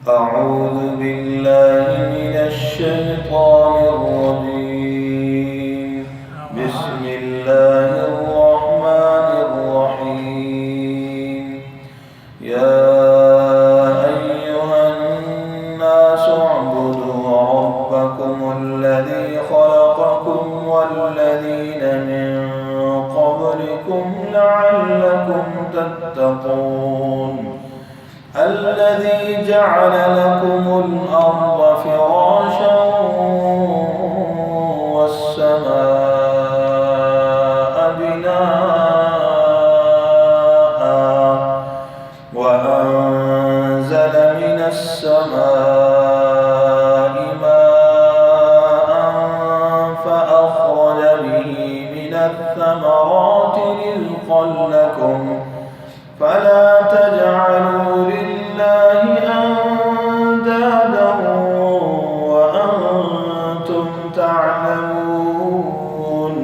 أعوذ بالله من الشيطان الرجيم. بسم الله الرحمن الرحيم. يا أيها الناس اعبدوا ربكم الذي خلقكم والذين من قبلكم لعلكم تتقون. الذي جعل لكم الأرض فراشا والسماء بناء وأنزل من السماء ماء فأخرج به من الثمرات رزقا لكم فلا تجعلوا لله أندادا وأنتم تعلمون.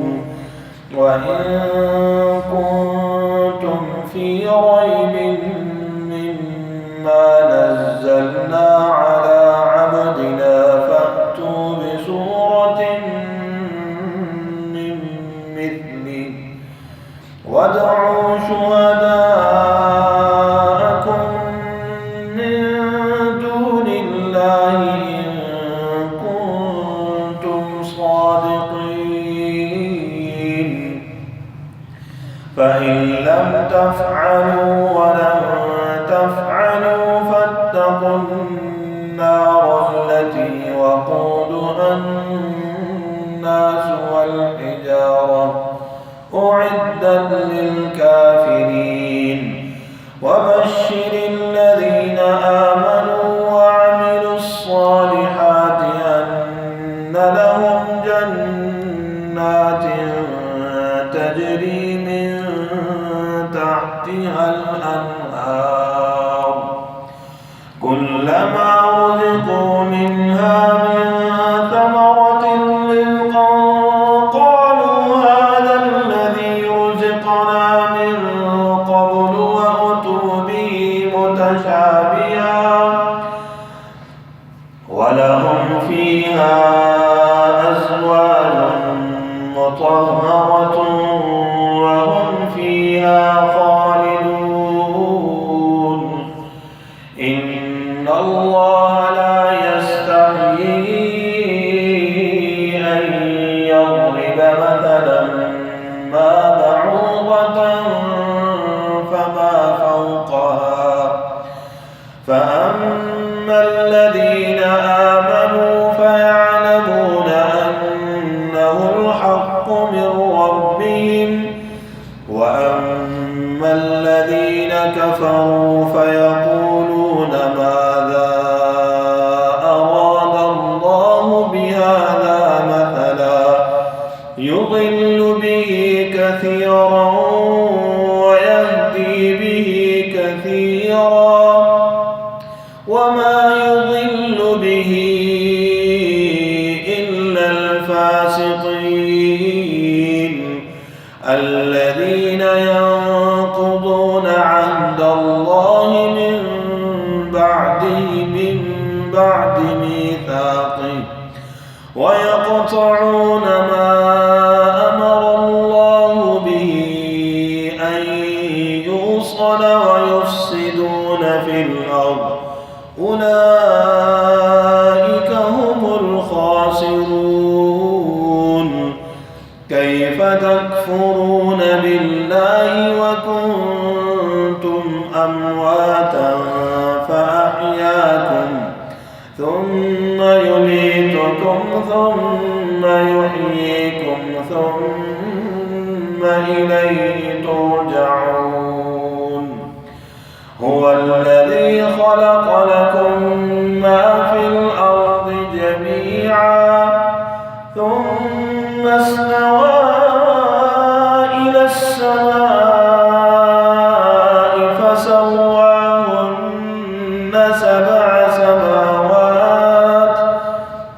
وإن كنتم في ريب مما نزلنا على عبدنا فأتوا بسورة من مثله وادعوا شهداءكم من دون الله إن كنتم صادقين. فإن لم تفعلوا ولن تفعلوا فاتقوا النار التي وقودها الناس والحجارة أعدت للكافرين. وبشر الذين آمنوا وعملوا الصالحات أن لهم جنات تجري من تحتها الأنهار كلما رزقوا منها من ثمرة رزقا قالوا هذا الذي رزقنا من قبل وأتوا به متشابها ولهم فيها أزواج مطهرة وهم فيها خالدون. إن الله لا يستحيي أن يضرب مثلا ما بعوضة فما فوقها فأما الذين آمنوا فيعلمون أنه الحق من ربهم وأما الذين كفروا فيقولون ماذا أراد الله بهذا مثلا يضل به كثيرا ويهدي به كثيرا وما يضل به إلا الفاسقين الذين ينقضون عهد الله من بعد ميثاقه ويقطعون ما أمر الله به أن يوصل ويفسدون في الأرض أولئك هم الخاسرون. كيف تكفرون بالله وكنتم أمواتا فأحياكم ثم يميتكم ثم يحييكم ثم إليه ترجعون. هو الذي خلق لكم ما في الأرض جميعا ثم استوى إلى السماء فسواهن سبع سماوات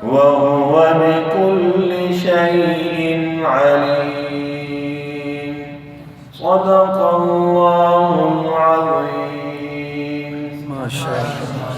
وهو بكل شيء عليم. صدق الله العظيم. ما شاء الله.